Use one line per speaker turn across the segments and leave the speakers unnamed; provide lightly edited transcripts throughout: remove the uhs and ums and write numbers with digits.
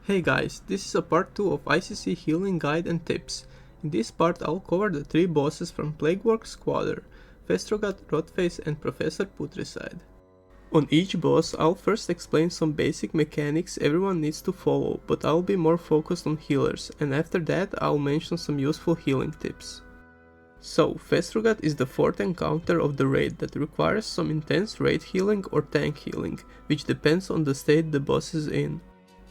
Hey guys, this is a part 2 of ICC Healing Guide and Tips. In this part I'll cover the 3 bosses from Plagueworks Squatter, Festergut, Rotface and Professor Putricide. On each boss I'll first explain some basic mechanics everyone needs to follow, but I'll be more focused on healers, and after that I'll mention some useful healing tips. So, Festergut is the 4th encounter of the raid that requires some intense raid healing or tank healing, which depends on the state the boss is in.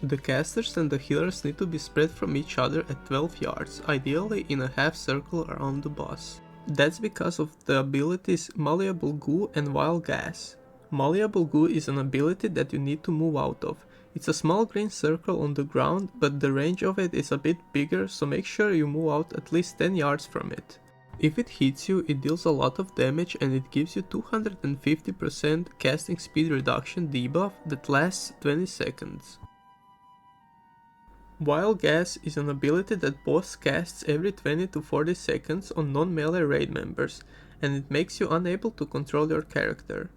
The casters and the healers need to be spread from each other at 12 yards, ideally in a half circle around the boss. That's because of the abilities Malleable Goo and Wild Gas. Malleable Goo is an ability that you need to move out of. It's a small green circle on the ground, but the range of it is a bit bigger, so make sure you move out at least 10 yards from it. If it hits you, it deals a lot of damage and it gives you 250% casting speed reduction debuff that lasts 20 seconds. Wild Gas is an ability that boss casts every 20 to 40 seconds on non-melee raid members, and it makes you unable to control your character.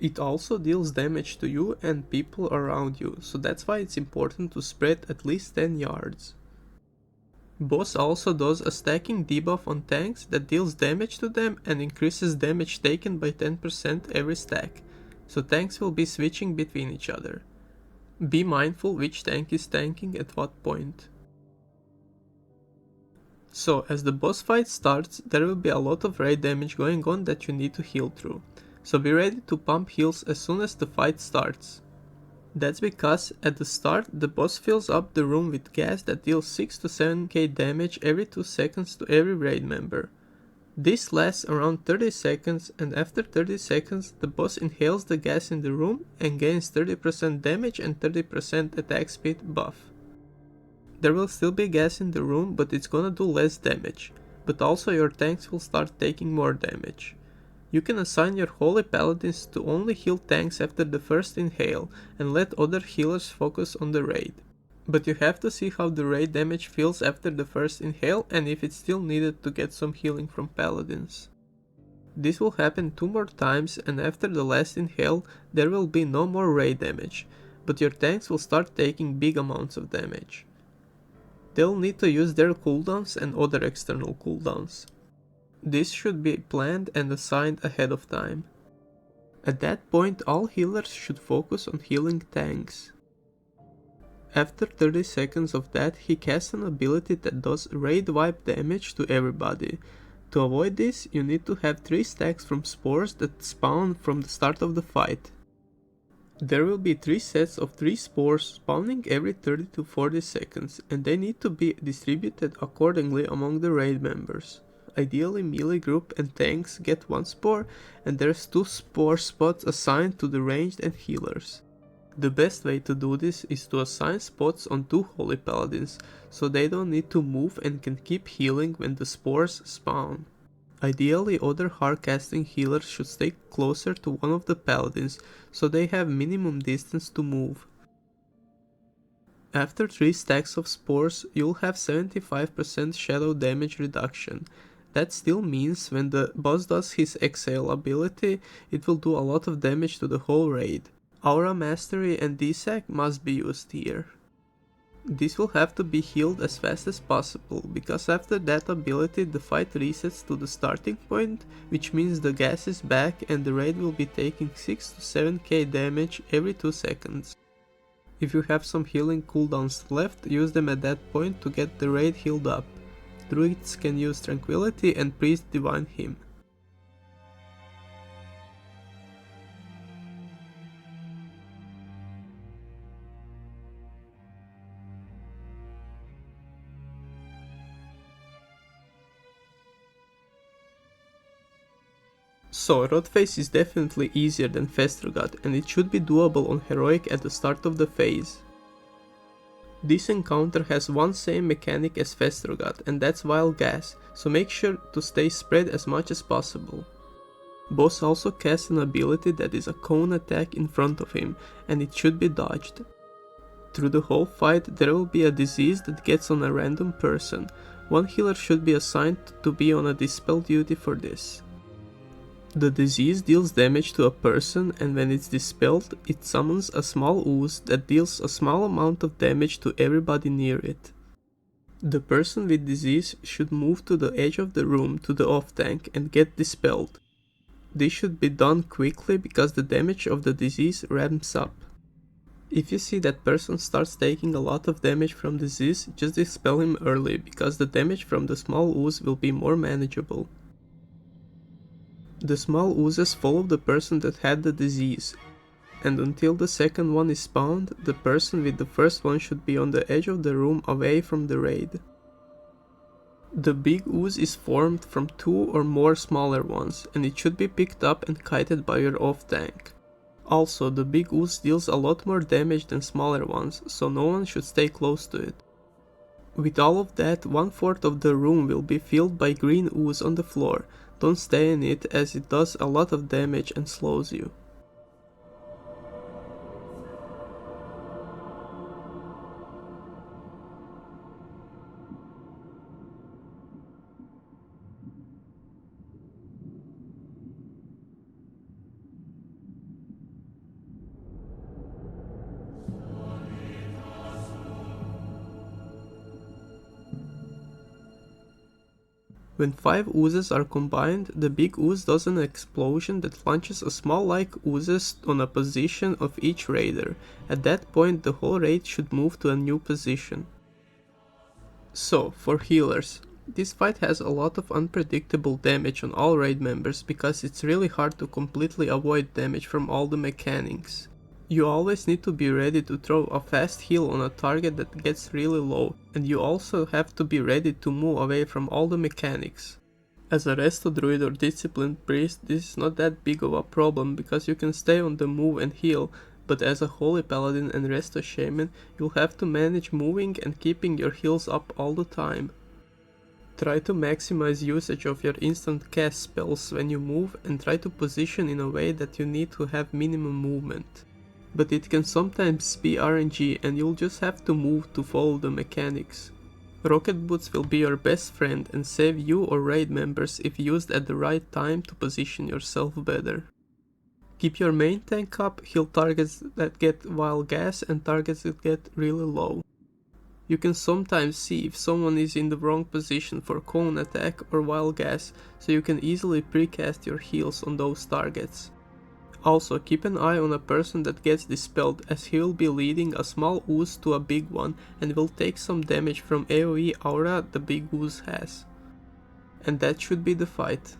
It also deals damage to you and people around you, so that's why it's important to spread at least 10 yards. Boss also does a stacking debuff on tanks that deals damage to them and increases damage taken by 10% every stack, so tanks will be switching between each other. Be mindful which tank is tanking at what point. So, as the boss fight starts, there will be a lot of raid damage going on that you need to heal through, so be ready to pump heals as soon as the fight starts. That's because at the start the boss fills up the room with gas that deals 6 to 7k damage every 2 seconds to every raid member. This lasts around 30 seconds, and after 30 seconds the boss inhales the gas in the room and gains 30% damage and 30% attack speed buff. There will still be gas in the room, but it's gonna do less damage, but also your tanks will start taking more damage. You can assign your holy paladins to only heal tanks after the first inhale and let other healers focus on the raid. But you have to see how the raid damage feels after the first inhale and if it's still needed to get some healing from paladins. This will happen 2 more times, and after the last inhale there will be no more raid damage, but your tanks will start taking big amounts of damage. They'll need to use their cooldowns and other external cooldowns. This should be planned and assigned ahead of time. At that point all healers should focus on healing tanks. After 30 seconds of that, he casts an ability that does raid wipe damage to everybody. To avoid this, you need to have 3 stacks from spores that spawn from the start of the fight. There will be 3 sets of 3 spores spawning every 30 to 40 seconds, and they need to be distributed accordingly among the raid members. Ideally melee group and tanks get 1 spore, and there's 2 spore spots assigned to the ranged and healers. The best way to do this is to assign spots on 2 holy paladins, so they don't need to move and can keep healing when the spores spawn. Ideally other hard casting healers should stay closer to one of the paladins, so they have minimum distance to move. After 3 stacks of spores, you'll have 75% shadow damage reduction. That still means when the boss does his exhale ability, it will do a lot of damage to the whole raid. Aura Mastery and DSAC must be used here. This will have to be healed as fast as possible, because after that ability the fight resets to the starting point, which means the gas is back and the raid will be taking 6 to 7k damage every 2 seconds. If you have some healing cooldowns left, use them at that point to get the raid healed up. Druids can use Tranquility and Priest Divine Hymn. So, Rotface is definitely easier than Festergut, and it should be doable on Heroic at the start of the phase. This encounter has one same mechanic as Festergut, and that's Wild Gas, so make sure to stay spread as much as possible. Boss also casts an ability that is a cone attack in front of him, and it should be dodged. Through the whole fight there will be a disease that gets on a random person. One healer should be assigned to be on a dispel duty for this. The disease deals damage to a person, and when it's dispelled, it summons a small ooze that deals a small amount of damage to everybody near it. The person with disease should move to the edge of the room to the off tank and get dispelled. This should be done quickly because the damage of the disease ramps up. If you see that person starts taking a lot of damage from disease, just dispel him early because the damage from the small ooze will be more manageable. The small oozes follow the person that had the disease, and until the second one is spawned, the person with the first one should be on the edge of the room away from the raid. The big ooze is formed from 2 or more smaller ones, and it should be picked up and kited by your off tank. Also, the big ooze deals a lot more damage than smaller ones, so no one should stay close to it. With all of that, 1/4 of the room will be filled by green ooze on the floor. Don't stay in it as it does a lot of damage and slows you. When 5 oozes are combined, the big ooze does an explosion that launches a small like oozes on a position of each raider. At that point, the whole raid should move to a new position. So, for healers, this fight has a lot of unpredictable damage on all raid members because it's really hard to completely avoid damage from all the mechanics. You always need to be ready to throw a fast heal on a target that gets really low, and you also have to be ready to move away from all the mechanics. As a Resto druid or disciplined priest, this is not that big of a problem because you can stay on the move and heal, but as a holy paladin and Resto shaman, you'll have to manage moving and keeping your heals up all the time. Try to maximize usage of your instant cast spells when you move and try to position in a way that you need to have minimum movement. But it can sometimes be RNG and you'll just have to move to follow the mechanics. Rocket boots will be your best friend and save you or raid members if used at the right time to position yourself better. Keep your main tank up, heal targets that get wild gas and targets that get really low. You can sometimes see if someone is in the wrong position for cone attack or wild gas, so you can easily precast your heals on those targets. Also, keep an eye on a person that gets dispelled, as he will be leading a small ooze to a big one and will take some damage from AoE aura the big ooze has. And that should be the fight.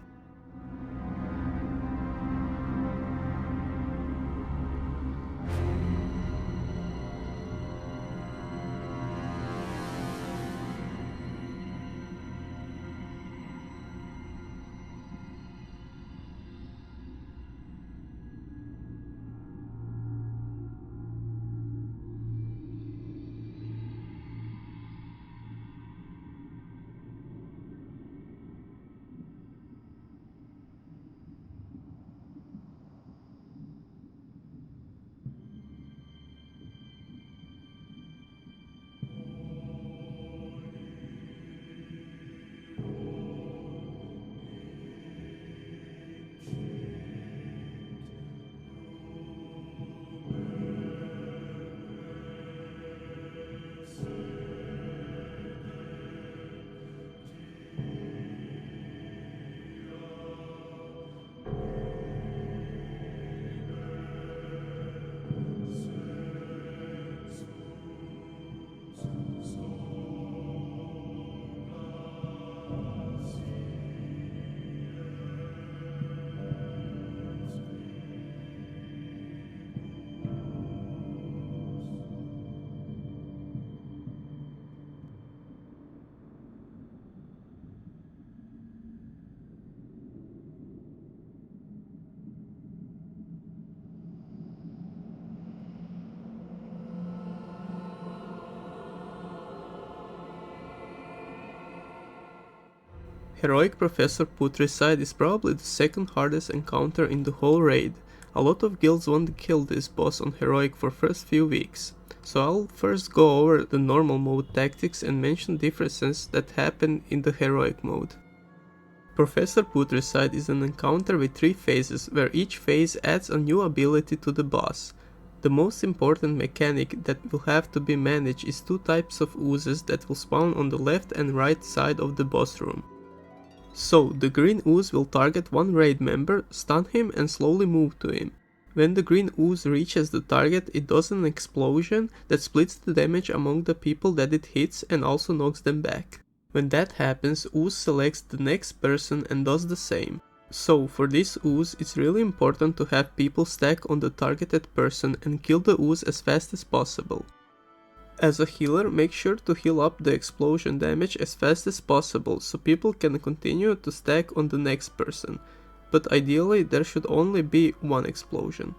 Heroic Professor Putricide is probably the second hardest encounter in the whole raid. A lot of guilds want to kill this boss on Heroic for first few weeks, so I'll first go over the normal mode tactics and mention differences that happen in the Heroic mode. Professor Putricide is an encounter with 3 phases, where each phase adds a new ability to the boss. The most important mechanic that will have to be managed is 2 types of oozes that will spawn on the left and right side of the boss room. So, the green ooze will target one raid member, stun him and slowly move to him. When the green ooze reaches the target, it does an explosion that splits the damage among the people that it hits and also knocks them back. When that happens, ooze selects the next person and does the same. So, for this ooze, it's really important to have people stack on the targeted person and kill the ooze as fast as possible. As a healer, make sure to heal up the explosion damage as fast as possible so people can continue to stack on the next person, but ideally there should only be one explosion.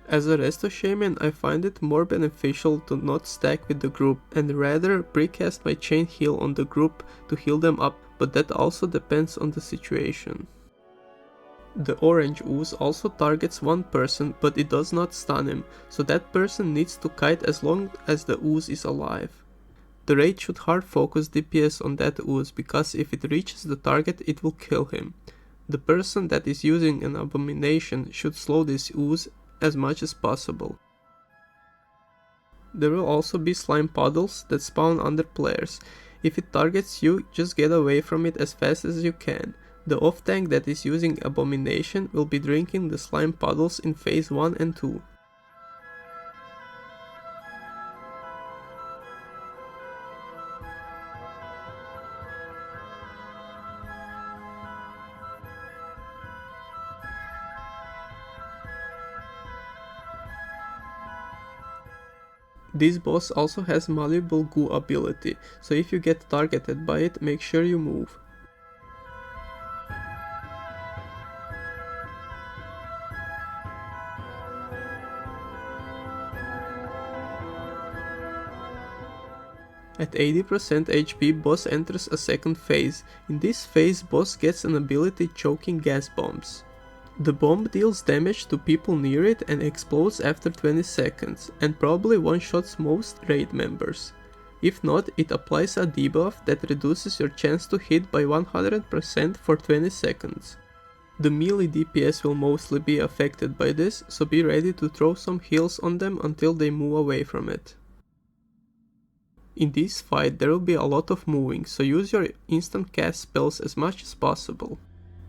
As a Resto shaman, I find it more beneficial to not stack with the group and rather precast my chain heal on the group to heal them up, but that also depends on the situation. The orange ooze also targets one person, but it does not stun him, so that person needs to kite as long as the ooze is alive. The raid should hard focus DPS on that ooze, because if it reaches the target it will kill him. The person that is using an abomination should slow this ooze as much as possible. There will also be slime puddles that spawn under players. If it targets you, just get away from it as fast as you can. The off tank that is using abomination will be drinking the slime puddles in phase 1 and 2. This boss also has malleable goo ability, so if you get targeted by it, make sure you move. At 80% HP, boss enters a second phase. In this phase, boss gets an ability choking gas bombs. The bomb deals damage to people near it and explodes after 20 seconds, and probably one-shots most raid members. If not, it applies a debuff that reduces your chance to hit by 100% for 20 seconds. The melee DPS will mostly be affected by this, so be ready to throw some heals on them until they move away from it. In this fight there will be a lot of moving, so use your instant cast spells as much as possible.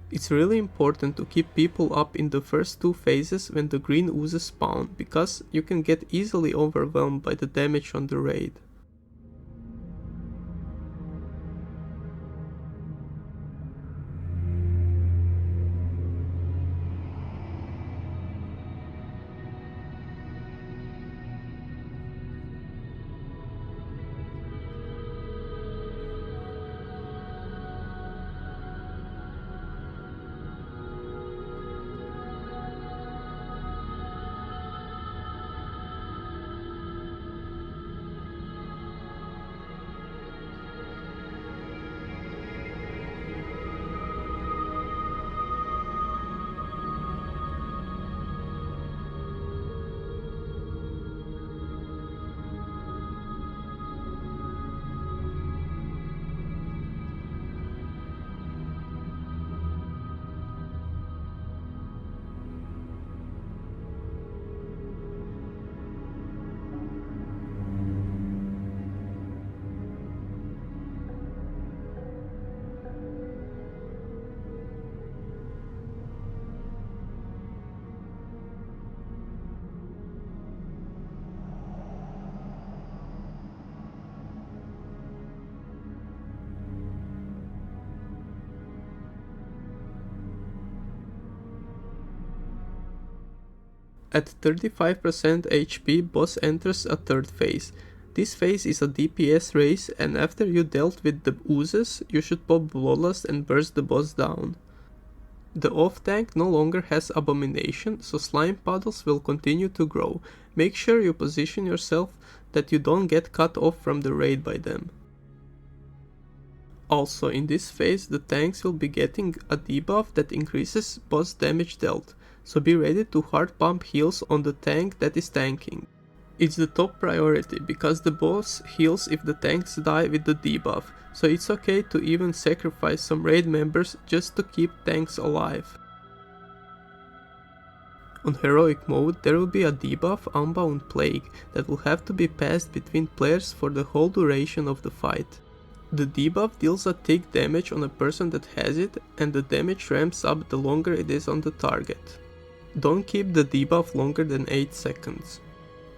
It's really important to keep people up in the first 2 phases when the green oozes spawn, because you can get easily overwhelmed by the damage on the raid. At 35% HP, boss enters a third phase. This phase is a DPS race, and after you dealt with the oozes, you should pop Bloodlust and burst the boss down. The off tank no longer has abomination, so slime puddles will continue to grow. Make sure you position yourself that you don't get cut off from the raid by them. Also, in this phase, the tanks will be getting a debuff that increases boss damage dealt, so be ready to hard pump heals on the tank that is tanking. It's the top priority because the boss heals if the tanks die with the debuff, so it's okay to even sacrifice some raid members just to keep tanks alive. On heroic mode there will be a debuff Unbound Plague that will have to be passed between players for the whole duration of the fight. The debuff deals a tick damage on a person that has it, and the damage ramps up the longer it is on the target. Don't keep the debuff longer than 8 seconds.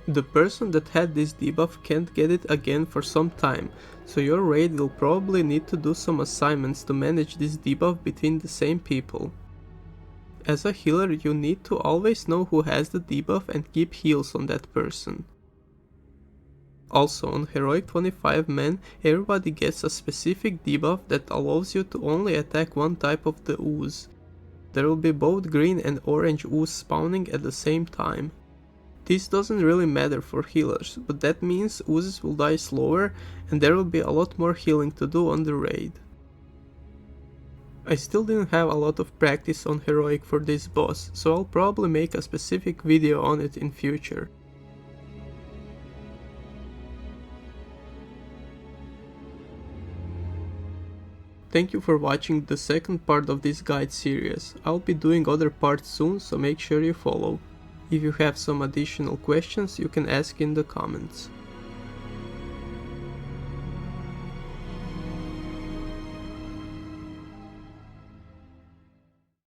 The person that had this debuff can't get it again for some time, so your raid will probably need to do some assignments to manage this debuff between the same people. As a healer you need to always know who has the debuff and keep heals on that person. Also, on heroic 25 man, everybody gets a specific debuff that allows you to only attack one type of the ooze. There will be both green and orange ooze spawning at the same time. This doesn't really matter for healers, but that means oozes will die slower and there will be a lot more healing to do on the raid. I still didn't have a lot of practice on heroic for this boss, so I'll probably make a specific video on it in future. Thank you for watching the second part of this guide series. I'll be doing other parts soon, so make sure you follow. If you have some additional questions, you can ask in the comments.